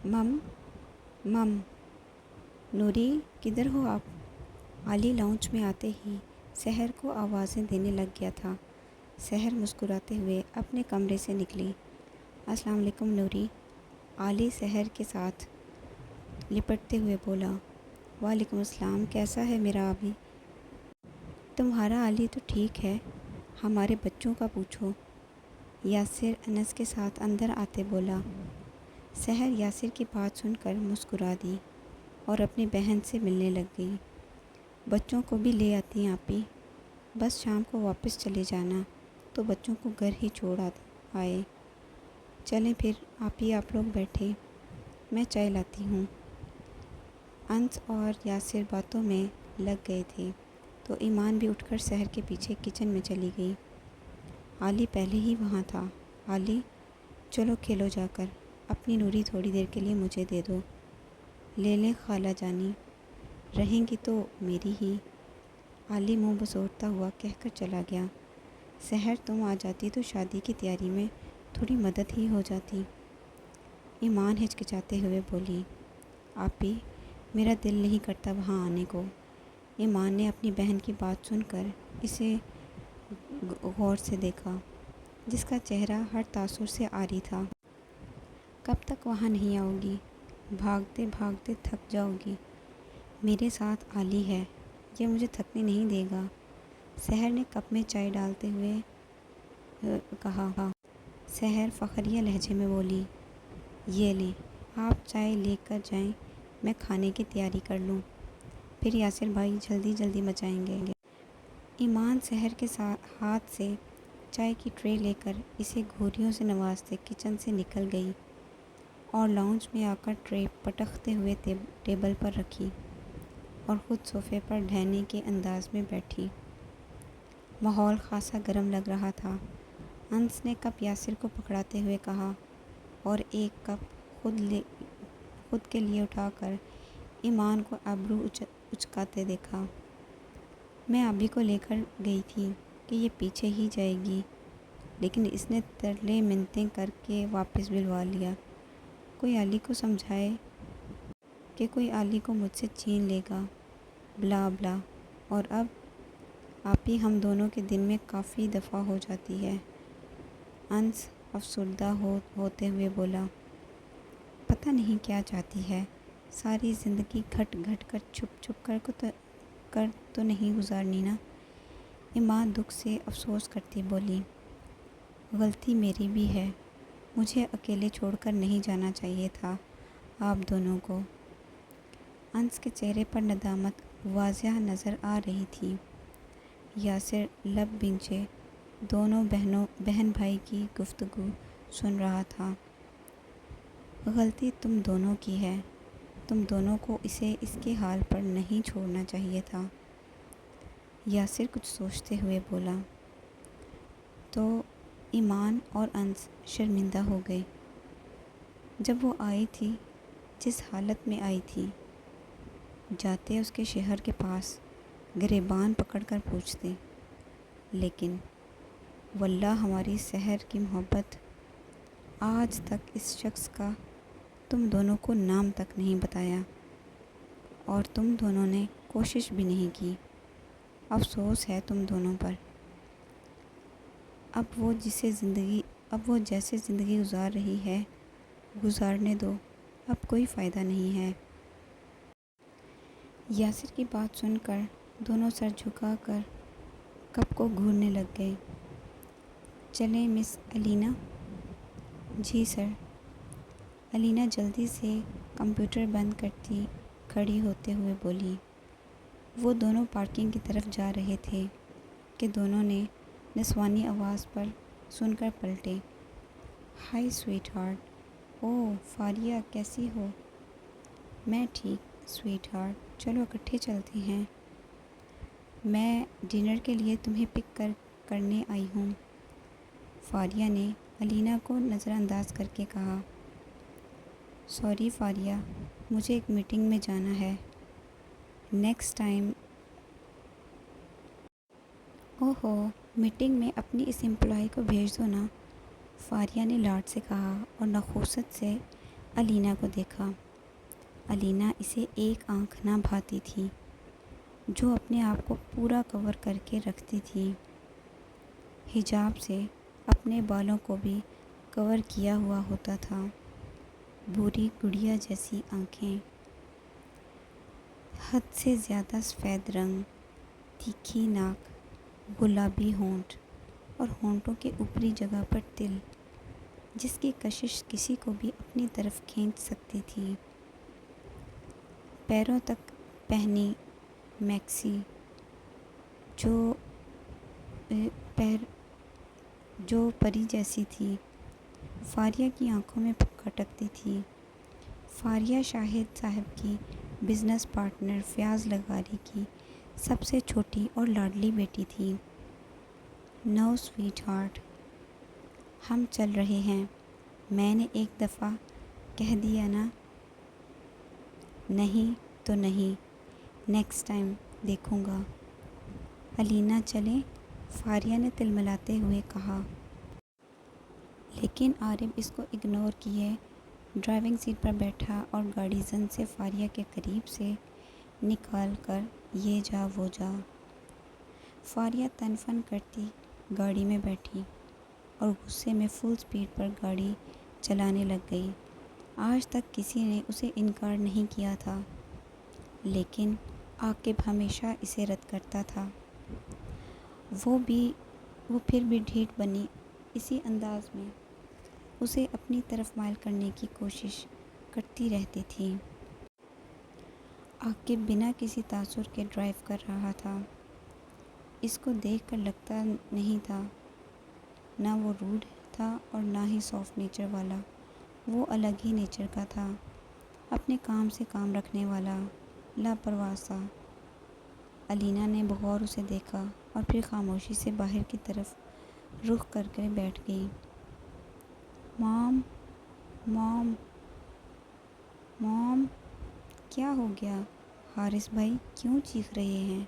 مم مم نوری کدھر ہو آپ؟ علی لاؤنج میں آتے ہی سحر کو آوازیں دینے لگ گیا تھا۔ سحر مسکراتے ہوئے اپنے کمرے سے نکلی۔ السلام علیکم نوری، علی سحر کے ساتھ لپٹتے ہوئے بولا۔ وعلیکم السلام، کیسا ہے میرا علی؟ تمہارا علی تو ٹھیک ہے، ہمارے بچوں کا پوچھو، یاسر انس کے ساتھ اندر آتے بولا۔ سحر یاسر کی بات سن کر مسکرا دی اور اپنی بہن سے ملنے لگ گئی۔ بچوں کو بھی لے آتی آپی، بس شام کو واپس چلے جانا تو بچوں کو گھر ہی چھوڑ آئے۔ چلیں پھر آپی، آپ لوگ بیٹھے، میں چائے لاتی ہوں۔ انس اور یاسر باتوں میں لگ گئے تھے تو ایمان بھی اٹھ کر سحر کے پیچھے کچن میں چلی گئی۔ علی پہلے ہی وہاں تھا۔ علی چلو کھیلو جا کر، اپنی نوری تھوڑی دیر کے لیے مجھے دے دو۔ لے لیں خالہ جانی، رہیں گی تو میری ہی، علی منہ بسوڑتا ہوا کہہ کر چلا گیا۔ سحر تم آ جاتی تو شادی کی تیاری میں تھوڑی مدد ہی ہو جاتی، ایمان ہچکچاتے ہوئے بولی۔ آپی میرا دل نہیں کرتا وہاں آنے کو۔ ایمان نے اپنی بہن کی بات سن کر اسے غور سے دیکھا، جس کا چہرہ ہر تاثر سے عاری تھا۔ کب تک وہاں نہیں آؤ گی؟ بھاگتے بھاگتے تھک جاؤ گی۔ میرے ساتھ علی ہے، یہ مجھے تھکنے نہیں دے گا، سحر نے کپ میں چائے ڈالتے ہوئے کہا۔ سحر فخریہ لہجے میں بولی، یہ لیں آپ چائے لے کر جائیں، میں کھانے کی تیاری کر لوں، پھر یاسر بھائی جلدی جلدی مچائیں گے۔ ایمان سحر کے ہاتھ سے چائے کی ٹرے لے کر اسے گھوریوں سے نوازتے کچن سے نکل گئی اور لاؤنج میں آ کر ٹرے پٹکتے ہوئے ٹیبل پر رکھی اور خود صوفے پر ڈھہنے کے انداز میں بیٹھی۔ ماحول خاصا گرم لگ رہا تھا۔ انس نے کپ یاسر کو پکڑاتے ہوئے کہا اور ایک کپ خود کے لیے اٹھا کر ایمان کو ابرو اچکاتے دیکھا۔ میں ابھی کو لے کر گئی تھی کہ یہ پیچھے ہی جائے گی، لیکن اس نے ترلے منتیں کر کے واپس بلوا لیا۔ کوئی علی کو سمجھائے کہ کوئی علی کو مجھ سے چھین لے گا، بلا بلا۔ اور اب آپی ہم دونوں کے دن میں کافی دفعہ ہو جاتی ہے، انس افسردہ ہوتے ہوئے بولا۔ پتہ نہیں کیا چاہتی ہے، ساری زندگی گھٹ گھٹ کر چھپ چھپ کر تو نہیں گزارنی نا؟ ایمان دکھ سے افسوس کرتی بولی۔ غلطی میری بھی ہے، مجھے اکیلے چھوڑ کر نہیں جانا چاہیے تھا آپ دونوں کو۔ انس کے چہرے پر ندامت واضح نظر آ رہی تھی۔ یاسر لب بھنچے دونوں بہن بھائی کی گفتگو سن رہا تھا۔ غلطی تم دونوں کی ہے، تم دونوں کو اسے اس کے حال پر نہیں چھوڑنا چاہیے تھا، یاسر کچھ سوچتے ہوئے بولا۔ تو ایمان اور انس شرمندہ ہو گئے۔ جب وہ آئی تھی جس حالت میں آئی تھی، جاتے اس کے شوہر کے پاس گریبان پکڑ کر پوچھتے، لیکن واللہ ہماری سحر کی محبت آج تک اس شخص کا تم دونوں کو نام تک نہیں بتایا، اور تم دونوں نے کوشش بھی نہیں کی۔ افسوس ہے تم دونوں پر۔ اب وہ جیسے زندگی گزار رہی ہے گزارنے دو، اب کوئی فائدہ نہیں ہے۔ یاسر کی بات سن کر دونوں سر جھکا کر کپ کو گھورنے لگ گئے۔ چلیں مس علینا؟ جی سر، علینا جلدی سے کمپیوٹر بند کرتی کھڑی ہوتے ہوئے بولی۔ وہ دونوں پارکنگ کی طرف جا رہے تھے کہ دونوں نے نسوانی آواز پر سن کر پلٹے۔ ہائی سویٹ ہارٹ، اوہ فاریہ کیسی ہو؟ میں ٹھیک سویٹ ہارٹ، چلو اکٹھے چلتے ہیں، میں ڈنر کے لیے تمہیں پک کرنے آئی ہوں، فاریہ نے علینا کو نظر انداز کر کے کہا۔ سوری فاریہ، مجھے ایک میٹنگ میں جانا ہے، نیکسٹ ٹائم۔ اوہو، میٹنگ میں اپنی اس امپلائی کو بھیج دو نا، فاریہ نے لاڈ سے کہا اور نخوست سے الینا کو دیکھا۔ الینا اسے ایک آنکھ نہ بھاتی تھی، جو اپنے آپ کو پورا کور کر کے رکھتی تھی۔ حجاب سے اپنے بالوں کو بھی کور کیا ہوا ہوتا تھا۔ بوڑھی گڑیا جیسی آنکھیں، حد سے زیادہ سفید رنگ، تیکھی ناک، گلابی ہونٹ اور ہونٹوں کے اوپری جگہ پر تل، جس کی کشش کسی کو بھی اپنی طرف کھینچ سکتی تھی۔ پیروں تک پہنی میکسی جو پری جیسی تھی، فاریہ کی آنکھوں میں کھٹکتی تھی۔ فاریہ شاہد صاحب کی بزنس پارٹنر فیاض لغاری کی سب سے چھوٹی اور لاڈلی بیٹی تھی۔ نو سویٹ ہارٹ، ہم چل رہے ہیں، میں نے ایک دفعہ کہہ دیا نا۔ نہیں تو نہیں، نیکسٹ ٹائم دیکھوں گا۔ الینا چلیں، فاریہ نے تلملاتے ہوئے کہا۔ لیکن عارف اس کو اگنور کیے ڈرائیونگ سیٹ پر بیٹھا اور گاڑی زن سے فاریہ کے قریب سے نکال کر یہ جا وہ جا۔ فاریہ تن فن کرتی گاڑی میں بیٹھی اور غصے میں فل سپیڈ پر گاڑی چلانے لگ گئی۔ آج تک کسی نے اسے انکار نہیں کیا تھا، لیکن عاقب ہمیشہ اسے رد کرتا تھا۔ وہ پھر بھی ڈھیٹ بنی اسی انداز میں اسے اپنی طرف مائل کرنے کی کوشش کرتی رہتی تھی۔ عاقب بنا کسی تاثر کے ڈرائیو کر رہا تھا۔ اس کو دیکھ کر لگتا نہیں تھا نہ وہ روڈ تھا اور نہ ہی سافٹ نیچر والا، وہ الگ ہی نیچر کا تھا، اپنے کام سے کام رکھنے والا، لاپرواہ سا۔ الینا نے بغور اسے دیکھا اور پھر خاموشی سے باہر کی طرف رخ کر کے بیٹھ گئی۔ مام، مام، مام، کیا ہو گیا؟ حارث بھائی کیوں چیخ رہے ہیں؟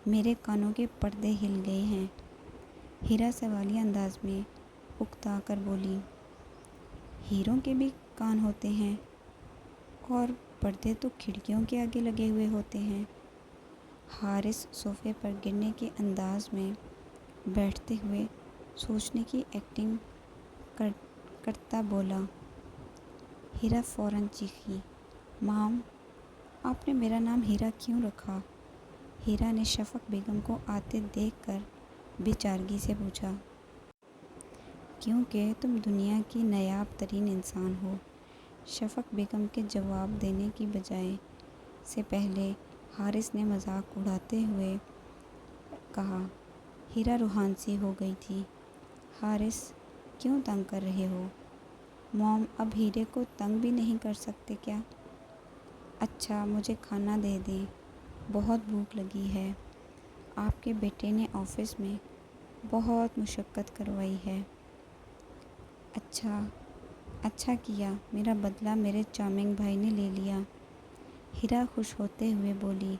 میرے کانوں کے پردے ہل گئے ہیں، ہیرا سوالیہ انداز میں اکتا کر بولی۔ ہیروں کے بھی کان ہوتے ہیں اور پردے تو کھڑکیوں کے آگے لگے ہوئے ہوتے ہیں۔ حارث صوفے پر گرنے کے انداز میں بیٹھتے ہوئے سوچنے کی ایکٹنگ کرتا بولا۔ ہیرا فوراً چیخی، مام، آپ نے میرا نام ہیرا کیوں رکھا؟ ہیرا نے شفق بیگم کو آتے دیکھ کر بے چارگی سے پوچھا۔ کیونکہ تم دنیا کی نایاب ترین انسان ہو، شفق بیگم کے جواب دینے کی بجائے سے پہلے حارث نے مذاق اڑاتے ہوئے کہا۔ ہیرا روحان سی ہو گئی تھی۔ حارث، کیوں تنگ کر رہے ہو؟ موم اب ہیرے کو تنگ بھی نہیں کر سکتے کیا؟ اچھا مجھے کھانا دے دیں، بہت بھوک لگی ہے۔ آپ کے بیٹے نے آفس میں بہت مشقت کروائی ہے۔ اچھا کیا، میرا بدلہ میرے چارمنگ بھائی نے لے لیا، ہیرا خوش ہوتے ہوئے بولی۔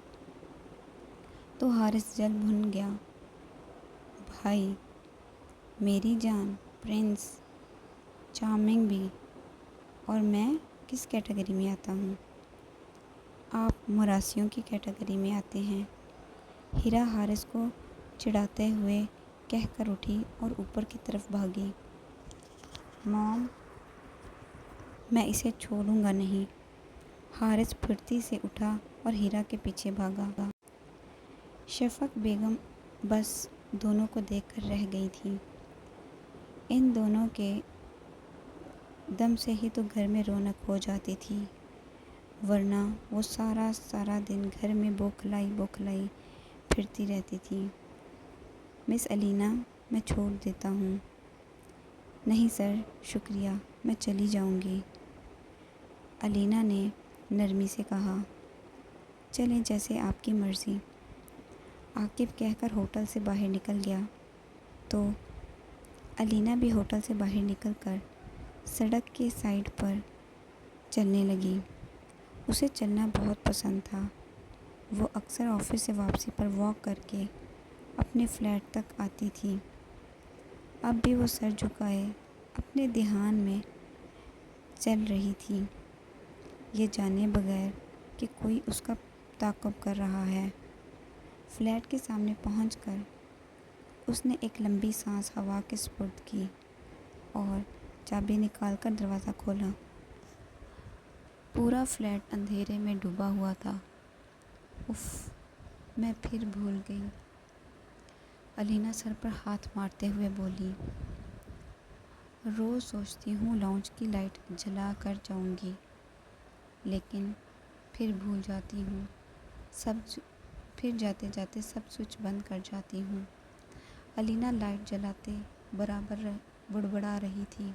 تو حارث جل بھن گیا۔ بھائی، میری جان، پرنس، چارمنگ بھی، اور میں کس کیٹیگری میں آتا ہوں؟ آپ مراسیوں کی کیٹیگری میں آتے ہیں۔ ہیرا حارث کو چڑھاتے ہوئے کہہ کر اٹھی اور اوپر کی طرف بھاگی۔ موم، میں اسے چھوڑوں گا نہیں۔ حارث پھرتی سے اٹھا اور ہیرا کے پیچھے بھاگا۔ شفق بیگم بس دونوں کو دیکھ کر رہ گئی تھی۔ ان دونوں کے دم سے ہی تو گھر میں رونق ہو جاتی تھی، ورنہ وہ سارا دن گھر میں بوکھلائی پھرتی رہتی تھی۔ مس الینا، میں چھوڑ دیتا ہوں۔ نہیں سر، شکریہ، میں چلی جاؤں گی، الینا نے نرمی سے کہا۔ چلیں جیسے آپ کی مرضی، عاقب کہہ کر ہوٹل سے باہر نکل گیا تو الینا بھی ہوٹل سے باہر نکل کر سڑک کے سائڈ پر چلنے لگی۔ اسے چلنا بہت پسند تھا۔ وہ اکثر آفس سے واپسی پر واک کر کے اپنے فلیٹ تک آتی تھی۔ اب بھی وہ سر جھکائے اپنے دھیان میں چل رہی تھی، یہ جانے بغیر کہ کوئی اس کا تعاقب کر رہا ہے۔ فلیٹ کے سامنے پہنچ کر اس نے ایک لمبی سانس ہوا کے سپرد کی اور چابی نکال کر دروازہ کھولا۔ پورا فلیٹ اندھیرے میں ڈوبا ہوا تھا۔ اف، میں پھر بھول گئی، الینا سر پر ہاتھ مارتے ہوئے بولی۔ روز سوچتی ہوں لاؤنج کی لائٹ جلا کر جاؤں گی، لیکن پھر بھول جاتی ہوں، پھر جاتے جاتے سب سوئچ بند کر جاتی ہوں۔ الینا لائٹ جلاتے برابر بڑبڑا رہی تھی۔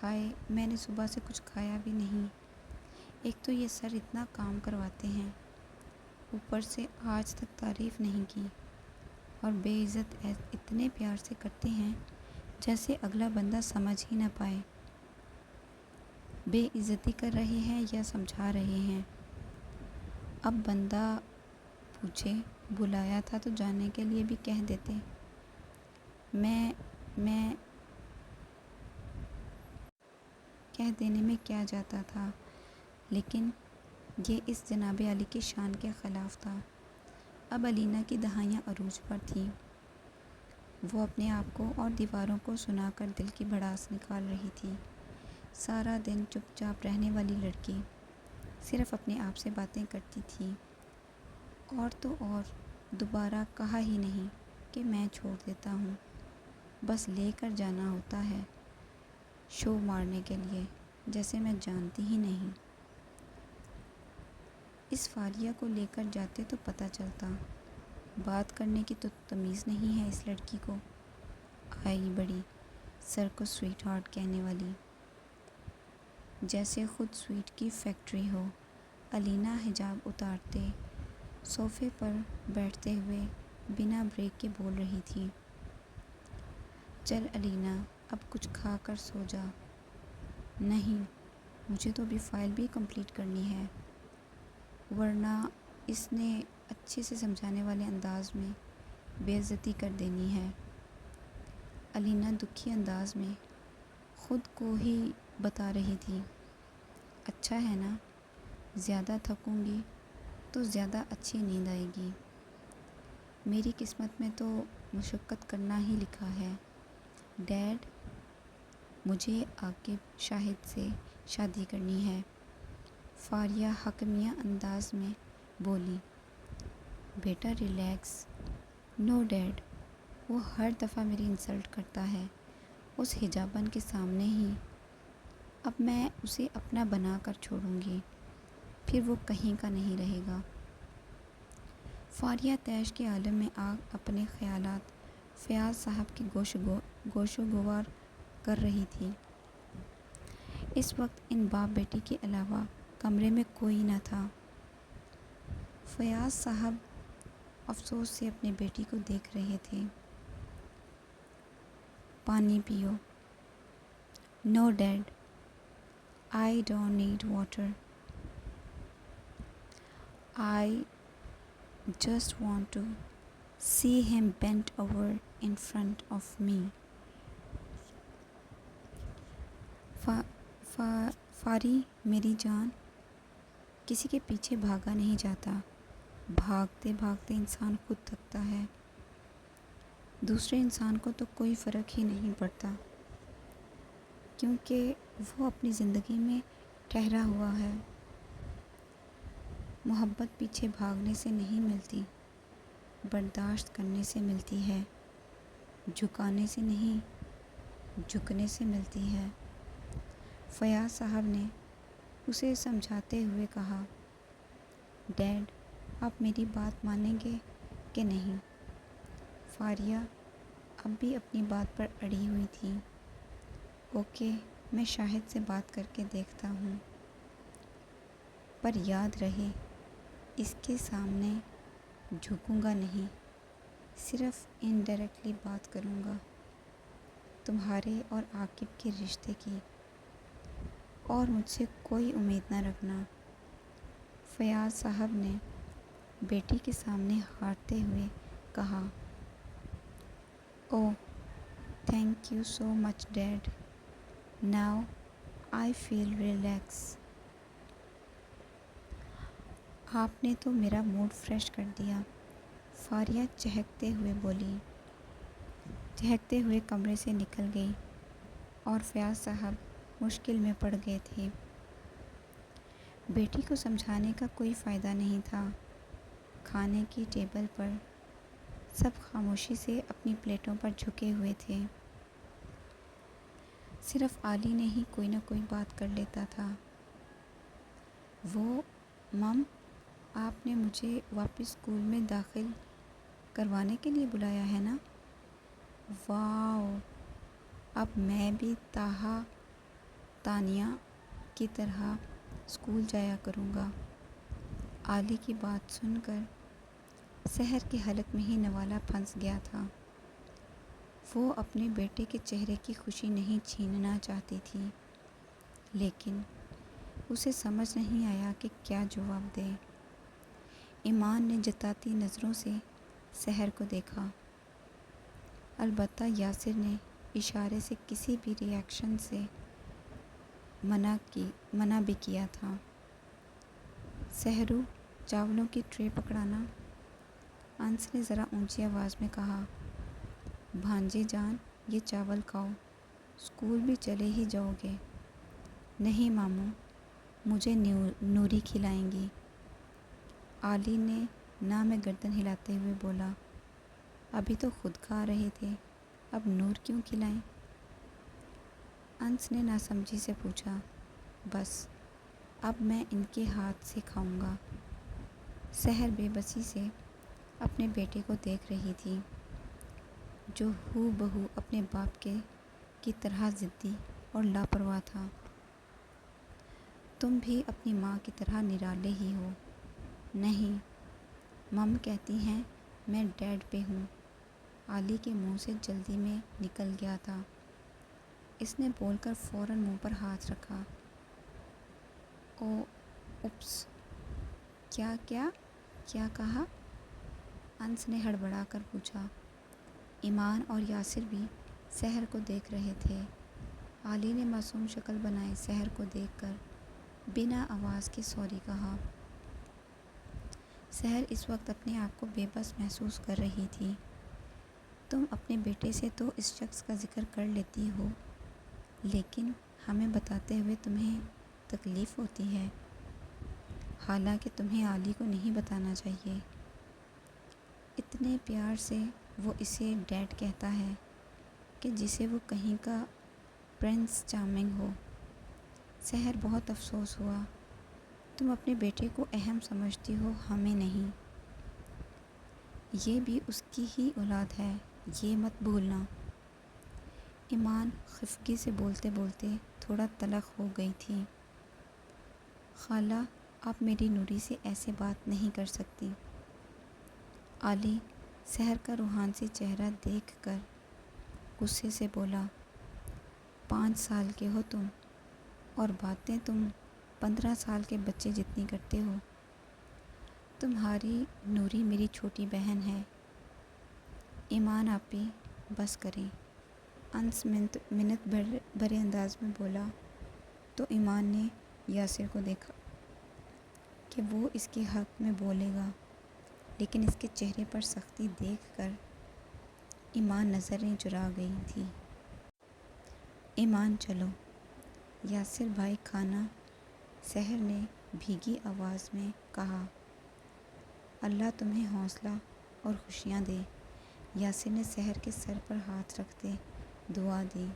ہائے، میں نے صبح سے کچھ کھایا بھی نہیں۔ ایک تو یہ سر اتنا کام کرواتے ہیں، اوپر سے آج تک تعریف نہیں کی، اور بے عزت اتنے پیار سے کرتے ہیں جیسے اگلا بندہ سمجھ ہی نہ پائے۔ بے عزتی کر رہے ہیں یا سمجھا رہے ہیں؟ اب بندہ پوچھے، بلایا تھا تو جانے کے لیے بھی کہہ دیتے۔ میں کہہ دینے میں کیا جاتا تھا، لیکن یہ اس جناب عالی کی شان کے خلاف تھا۔ اب الینا کی دہائیاں عروج پر تھیں۔ وہ اپنے آپ کو اور دیواروں کو سنا کر دل کی بھڑاس نکال رہی تھی۔ سارا دن چپ چاپ رہنے والی لڑکی صرف اپنے آپ سے باتیں کرتی تھی، اور تو اور دوبارہ کہا ہی نہیں کہ میں چھوڑ دیتا ہوں، بس لے کر جانا ہوتا ہے شو مارنے کے لیے، جیسے میں جانتی ہی نہیں۔ اس فاریہ کو لے کر جاتے تو پتہ چلتا، بات کرنے کی تو تمیز نہیں ہے اس لڑکی کو۔ آئی بڑی سر کو سویٹ ہارٹ کہنے والی، جیسے خود سویٹ کی فیکٹری ہو۔ الینا حجاب اتارتے صوفے پر بیٹھتے ہوئے بنا بریک کے بول رہی تھی۔ چل الینا، اب کچھ کھا کر سو جا۔ نہیں، مجھے تو ابھی فائل بھی کمپلیٹ کرنی ہے، ورنہ اس نے اچھے سے سمجھانے والے انداز میں بے عزتی کر دینی ہے۔ الینا دکھی انداز میں خود کو ہی بتا رہی تھی۔ اچھا ہے نا، زیادہ تھکوں گی تو زیادہ اچھی نیند آئے گی۔ میری قسمت میں تو مشقت کرنا ہی لکھا ہے۔ ڈیڈ، مجھے عاقب شاہد سے شادی کرنی ہے، فاریہ حکیمانہ انداز میں بولی۔ بیٹا ریلیکس۔ نو ڈیڈ، وہ ہر دفعہ میری انسلٹ کرتا ہے اس حجابن کے سامنے ہی۔ اب میں اسے اپنا بنا کر چھوڑوں گی، پھر وہ کہیں کا نہیں رہے گا۔ فاریہ طیش کے عالم میں اپنے خیالات فیاض صاحب کی گوش و گوار کر رہی تھی۔ اس وقت ان باپ بیٹی کے علاوہ کمرے میں کوئی نہ تھا۔ فیاض صاحب افسوس سے اپنی بیٹی کو دیکھ رہے تھے۔ پانی پیو۔ No dad, I don't need water, I just want to see him bent over in front of me. فاری میری جان، کسی کے پیچھے بھاگا نہیں جاتا، بھاگتے بھاگتے انسان خود تھکتا ہے۔ دوسرے انسان کو تو کوئی فرق ہی نہیں پڑتا، کیونکہ وہ اپنی زندگی میں ٹھہرا ہوا ہے۔ محبت پیچھے بھاگنے سے نہیں ملتی، برداشت کرنے سے ملتی ہے، جھکانے سے نہیں، جھکنے سے ملتی ہے۔ فیاض صاحب نے اسے سمجھاتے ہوئے کہا۔ ڈیڈ، آپ میری بات مانیں گے کہ نہیں؟ فاریہ اب بھی اپنی بات پر اڑی ہوئی تھی۔ اوکے، میں شاہد سے بات کر کے دیکھتا ہوں، پر یاد رہے اس کے سامنے جھکوں گا نہیں، صرف انڈائریکٹلی بات کروں گا تمہارے اور عاقب کے رشتے کی، اور مجھ سے کوئی امید نہ رکھنا۔ فیاض صاحب نے بیٹی کے سامنے ہارتے ہوئے کہا۔ Oh, thank you so much dad, now I feel relaxed. آپ نے تو میرا موڈ فریش کر دیا، فاریہ چہکتے ہوئے بولی۔ چہکتے ہوئے کمرے سے نکل گئی اور فیاض صاحب مشکل میں پڑ گئے تھے۔ بیٹی کو سمجھانے کا کوئی فائدہ نہیں تھا۔ کھانے کی ٹیبل پر سب خاموشی سے اپنی پلیٹوں پر جھکے ہوئے تھے۔ صرف علی نے ہی کوئی نہ کوئی بات کر لیتا تھا۔ وہ مم، آپ نے مجھے واپس اسکول میں داخل کروانے کے لیے بلایا ہے نا؟ واو، اب میں بھی طاہا تانیہ کی طرح اسکول جایا کروں گا۔ علی کی بات سن کر سحر کے حلق میں ہی نوالا پھنس گیا تھا۔ وہ اپنے بیٹے کے چہرے کی خوشی نہیں چھیننا چاہتی تھی، لیکن اسے سمجھ نہیں آیا کہ کیا جواب دے۔ ایمان نے جتاتی نظروں سے سحر کو دیکھا۔ البتہ یاسر نے اشارے سے کسی بھی ری ایکشن سے منع بھی کیا تھا۔ سحرو، چاولوں کی ٹرے پکڑانا، انس نے ذرا اونچی آواز میں کہا۔ بھانجے جان، یہ چاول کھاؤ، اسکول بھی چلے ہی جاؤ گے۔ نہیں ماموں، مجھے نوری کھلائیں گی۔ علی نے نہ میں گردن ہلاتے ہوئے بولا۔ ابھی تو خود کھا رہے تھے، اب نور کیوں کھلائیں؟ انس نے ناسمجھی سے پوچھا۔ بس اب میں ان کے ہاتھ سے کھاؤں گا۔ سحر بے بسی سے اپنے بیٹے کو دیکھ رہی تھی، جو ہو بہو اپنے باپ کی طرح ضدی اور لاپرواہ تھا۔ تم بھی اپنی ماں کی طرح نرالے ہی ہو۔ نہیں، مم کہتی ہیں میں ڈیڈ پہ ہوں۔ علی کے منہ سے جلدی میں نکل گیا تھا۔ اس نے بول کر فوراً منہ پر ہاتھ رکھا۔ اوپس، کیا کہا؟ انس نے ہڑبڑا کر پوچھا۔ ایمان اور یاسر بھی سحر کو دیکھ رہے تھے۔ علی نے معصوم شکل بنائے سحر کو دیکھ کر بنا آواز کے سوری کہا۔ سحر اس وقت اپنے آپ کو بے بس محسوس کر رہی تھی۔ تم اپنے بیٹے سے تو اس شخص کا ذکر کر لیتی ہو، لیکن ہمیں بتاتے ہوئے تمہیں تکلیف ہوتی ہے، حالانکہ تمہیں علی کو نہیں بتانا چاہیے۔ اتنے پیار سے وہ اسے ڈیڈ کہتا ہے کہ جسے وہ کہیں کا پرنس چارمنگ ہو۔ سحر بہت افسوس ہوا۔ تم اپنے بیٹے کو اہم سمجھتی ہو، ہمیں نہیں۔ یہ بھی اس کی ہی اولاد ہے، یہ مت بھولنا۔ ایمان خفگی سے بولتے بولتے تھوڑا تلخ ہو گئی تھی۔ خالہ، آپ میری نوری سے ایسے بات نہیں کر سکتی۔ علی سحر کا روحانسی چہرہ دیکھ کر غصے سے بولا۔ 5 سال کے ہو تم، اور باتیں تم 15 سال کے بچے جتنی کرتے ہو۔ تمہاری نوری میری چھوٹی بہن ہے۔ ایمان آپی بس کریں، انس منت بھرے انداز میں بولا تو ایمان نے یاسر کو دیکھا کہ وہ اس کے حق میں بولے گا، لیکن اس کے چہرے پر سختی دیکھ کر ایمان نظریں چرا گئی تھی۔ ایمان چلو، یاسر بھائی کھانا، سحر نے بھیگی آواز میں کہا۔ اللہ تمہیں حوصلہ اور خوشیاں دے۔ یاسر نے سحر کے سر پر ہاتھ رکھتے دعا دی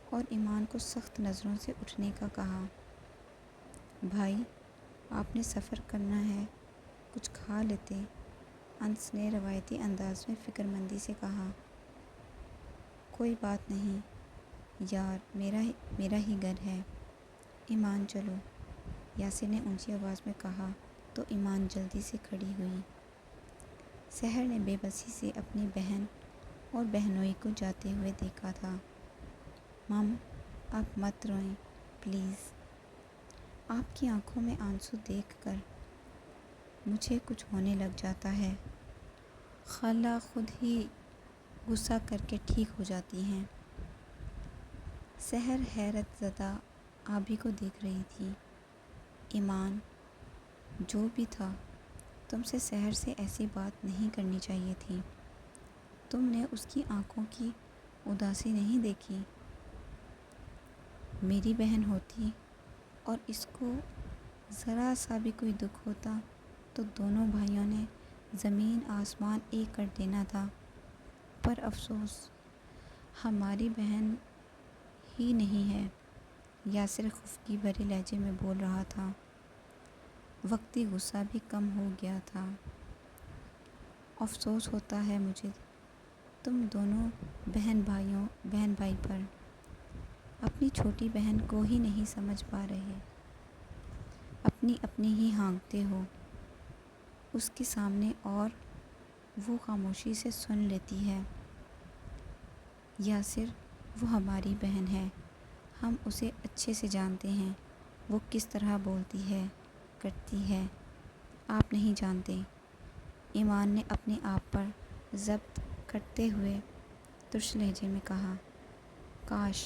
اور ایمان کو سخت نظروں سے اٹھنے کا کہا۔ بھائی، آپ نے سفر کرنا ہے، کچھ کھا لیتے، انس نے روایتی انداز میں فکر مندی سے کہا۔ کوئی بات نہیں یار، میرا ہی گھر ہے۔ ایمان چلو، یاسر نے اونچی آواز میں کہا تو ایمان جلدی سے کھڑی ہوئی۔ سحر نے بے بسی سے اپنی بہن اور بہنوئی کو جاتے ہوئے دیکھا تھا۔ مم، اب مت روئیں پلیز۔ آپ کی آنکھوں میں آنسو دیکھ کر مجھے کچھ ہونے لگ جاتا ہے۔ خالہ خود ہی غصہ کر کے ٹھیک ہو جاتی ہیں۔ سحر حیرت زدہ آبی کو دیکھ رہی تھی۔ ایمان، جو بھی تھا، تم سے سحر سے ایسی بات نہیں کرنی چاہیے تھی۔ تم نے اس کی آنکھوں کی اداسی نہیں دیکھی؟ میری بہن ہوتی اور اس کو ذرا سا بھی کوئی دکھ ہوتا تو دونوں بھائیوں نے زمین آسمان ایک کر دینا تھا، پر افسوس ہماری بہن ہی نہیں ہے۔ یاسر خفگی بھرے لہجے میں بول رہا تھا۔ وقتی غصہ بھی کم ہو گیا تھا۔ افسوس ہوتا ہے مجھے تم دونوں بہن بھائی پر۔ اپنی چھوٹی بہن کو ہی نہیں سمجھ پا رہے، اپنی ہی ہانکتے ہو اس کے سامنے اور وہ خاموشی سے سن لیتی ہے۔ یاسر، وہ ہماری بہن ہے، ہم اسے اچھے سے جانتے ہیں، وہ کس طرح بولتی ہے، کرتی ہے، آپ نہیں جانتے۔ ایمان نے اپنے آپ پر ضبط کرتے ہوئے ترش لہجے میں کہا۔ کاش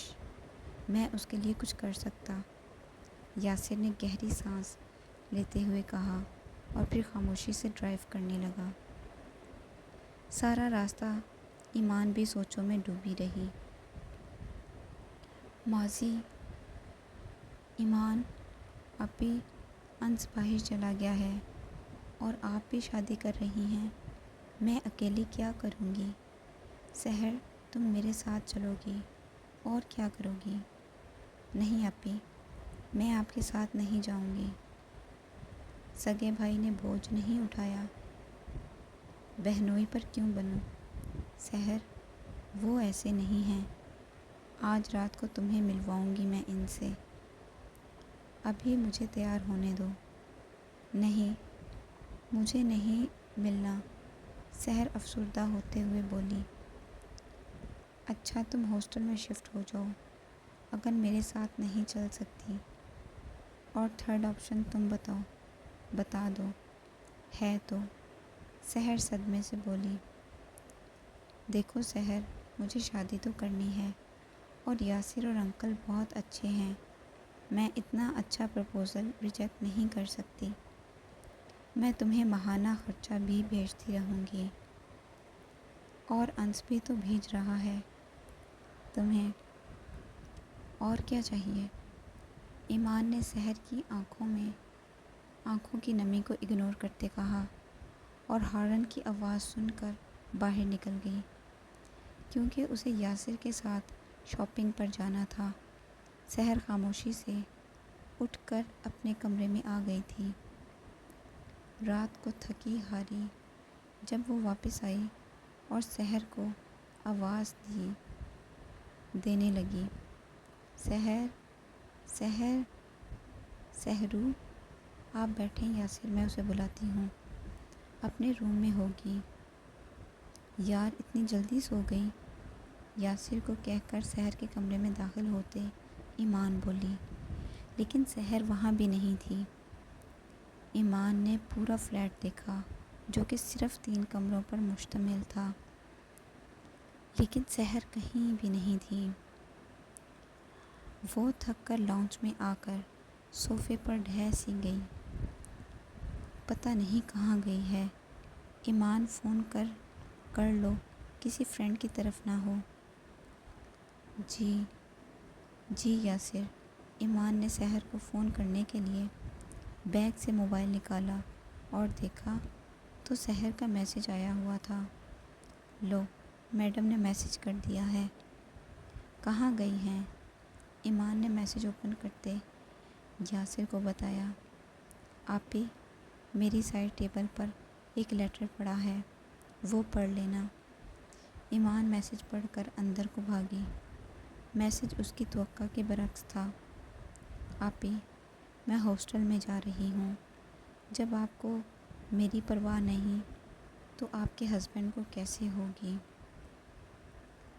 میں اس کے لیے کچھ کر سکتا، یاسر نے گہری سانس لیتے ہوئے کہا اور پھر خاموشی سے ڈرائیو کرنے لگا۔ سارا راستہ ایمان بھی سوچوں میں ڈوبی رہی۔ ماضی ایمان، ابھی انس باہر چلا گیا ہے اور آپ بھی شادی کر رہی ہیں، میں اکیلی کیا کروں گی؟ سحر، تم میرے ساتھ چلو گی اور کیا کرو گی؟ نہیں اپی، میں آپ کے ساتھ نہیں جاؤں گی۔ سگے بھائی نے بوجھ نہیں اٹھایا؟ بہنوئی پر کیوں بنوں؟ سحر، وہ ایسے نہیں ہیں، آج رات کو تمہیں ملواؤں گی میں ان سے۔ ابھی مجھے تیار ہونے دو۔ نہیں، مجھے نہیں ملنا، سحر افسردہ ہوتے ہوئے بولی۔ اچھا تم ہاسٹل میں شفٹ ہو جاؤ اگر میرے ساتھ نہیں چل سکتی، اور تھرڈ آپشن تم بتا دو ہے تو، سحر صدمے سے بولی۔ دیکھو سحر، مجھے شادی تو کرنی ہے اور یاسر اور انکل بہت اچھے ہیں، میں اتنا اچھا پرپوزل ریجیکٹ نہیں کر سکتی۔ میں تمہیں ماہانہ خرچہ بھی بھیجتی رہوں گی، اور انس بھی تو بھیج رہا ہے تمہیں، اور کیا چاہیے؟ ایمان نے سحر کی آنکھوں کی نمی کو اگنور کرتے کہا اور ہارن کی آواز سن کر باہر نکل گئی، کیونکہ اسے یاسر کے ساتھ شاپنگ پر جانا تھا۔ سحر خاموشی سے اٹھ کر اپنے کمرے میں آ گئی تھی۔ رات کو تھکی ہاری جب وہ واپس آئی اور سحر کو آواز دینے لگی، سحر، سحر، سحرو، آپ بیٹھیں یاسر میں اسے بلاتی ہوں، اپنے روم میں ہوگی۔ یار اتنی جلدی سو گئی؟ یاسر کو کہہ کر سحر کے کمرے میں داخل ہوتے ایمان بولی، لیکن سحر وہاں بھی نہیں تھی۔ ایمان نے پورا فلیٹ دیکھا جو کہ صرف 3 کمروں پر مشتمل تھا، لیکن سحر کہیں بھی نہیں تھی۔ وہ تھک کر لاؤنج میں آ کر صوفے پر ڈھہ سی گئی۔ پتہ نہیں کہاں گئی ہے، ایمان فون کر لو، کسی فرینڈ کی طرف نہ ہو۔ جی یاسر، ایمان نے سحر کو فون کرنے کے لیے بیگ سے موبائل نکالا اور دیکھا تو سحر کا میسج آیا ہوا تھا۔ لو، میڈم نے میسج کر دیا ہے۔ کہاں گئی ہیں؟ ایمان نے میسج اوپن کرتے یاسر کو بتایا۔ آپی، میری سائڈ ٹیبل پر ایک لیٹر پڑا ہے، وہ پڑھ لینا۔ ایمان میسج پڑھ کر اندر کو بھاگی۔ میسج اس کی توقع کے برعکس تھا۔ آپی، میں ہاسٹل میں جا رہی ہوں، جب آپ کو میری پرواہ نہیں تو آپ کے ہسبینڈ کو کیسے ہوگی؟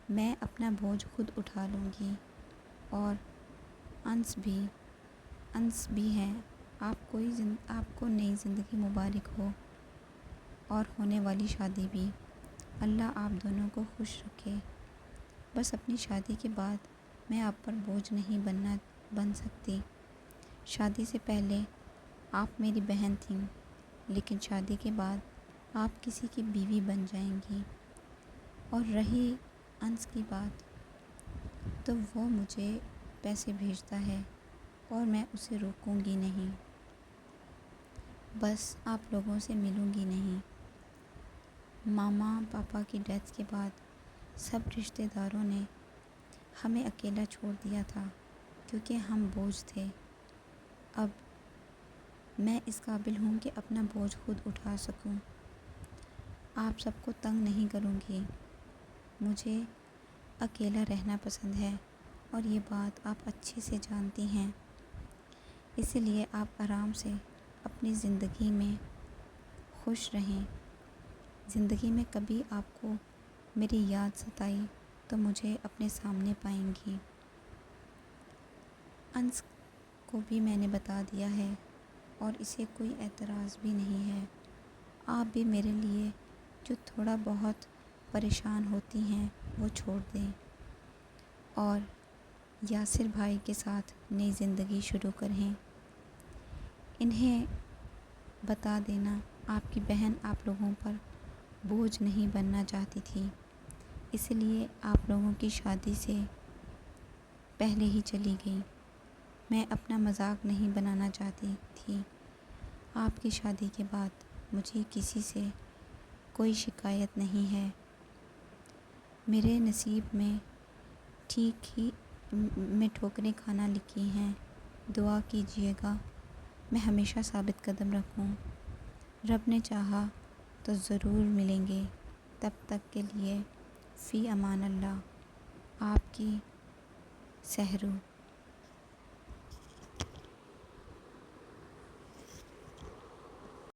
میں اپنا بوجھ خود اٹھا لوں گی، اور انس بھی ہیں۔ آپ کو نئی زندگی مبارک ہو، اور ہونے والی شادی بھی، اللہ آپ دونوں کو خوش رکھے۔ بس اپنی شادی کے بعد میں آپ پر بوجھ نہیں بن سکتی۔ شادی سے پہلے آپ میری بہن تھیں، لیکن شادی کے بعد آپ کسی کی بیوی بن جائیں گی۔ اور رہی انس کی بات، تو وہ مجھے پیسے بھیجتا ہے اور میں اسے روکوں گی نہیں، بس آپ لوگوں سے ملوں گی نہیں۔ ماما پاپا کی ڈیتھ کے بعد سب رشتہ داروں نے ہمیں اکیلا چھوڑ دیا تھا کیونکہ ہم بوجھ تھے۔ اب میں اس قابل ہوں کہ اپنا بوجھ خود اٹھا سکوں۔ آپ سب کو تنگ نہیں کروں گی۔ مجھے اکیلا رہنا پسند ہے اور یہ بات آپ اچھے سے جانتی ہیں۔ اسی لیے آپ آرام سے اپنی زندگی میں خوش رہیں۔ زندگی میں کبھی آپ کو میری یاد ستائی تو مجھے اپنے سامنے پائیں گی۔ انس کو بھی میں نے بتا دیا ہے اور اسے کوئی اعتراض بھی نہیں ہے۔ آپ بھی میرے لیے جو تھوڑا بہت پریشان ہوتی ہیں وہ چھوڑ دیں اور یاسر بھائی کے ساتھ نئی زندگی شروع کریں۔ انہیں بتا دینا آپ کی بہن آپ لوگوں پر بوجھ نہیں بننا چاہتی تھی، اس لیے آپ لوگوں کی شادی سے پہلے ہی چلی گئی۔ میں اپنا مذاق نہیں بنانا چاہتی تھی۔ آپ کی شادی کے بعد مجھے کسی سے کوئی شکایت نہیں ہے۔ میرے نصیب میں ٹھوکریں کھانا لکھی ہیں۔ دعا کیجیے گا میں ہمیشہ ثابت قدم رکھوں۔ رب نے چاہا تو ضرور ملیں گے۔ تب تک کے لیے فی امان اللہ، آپ کی سحرو۔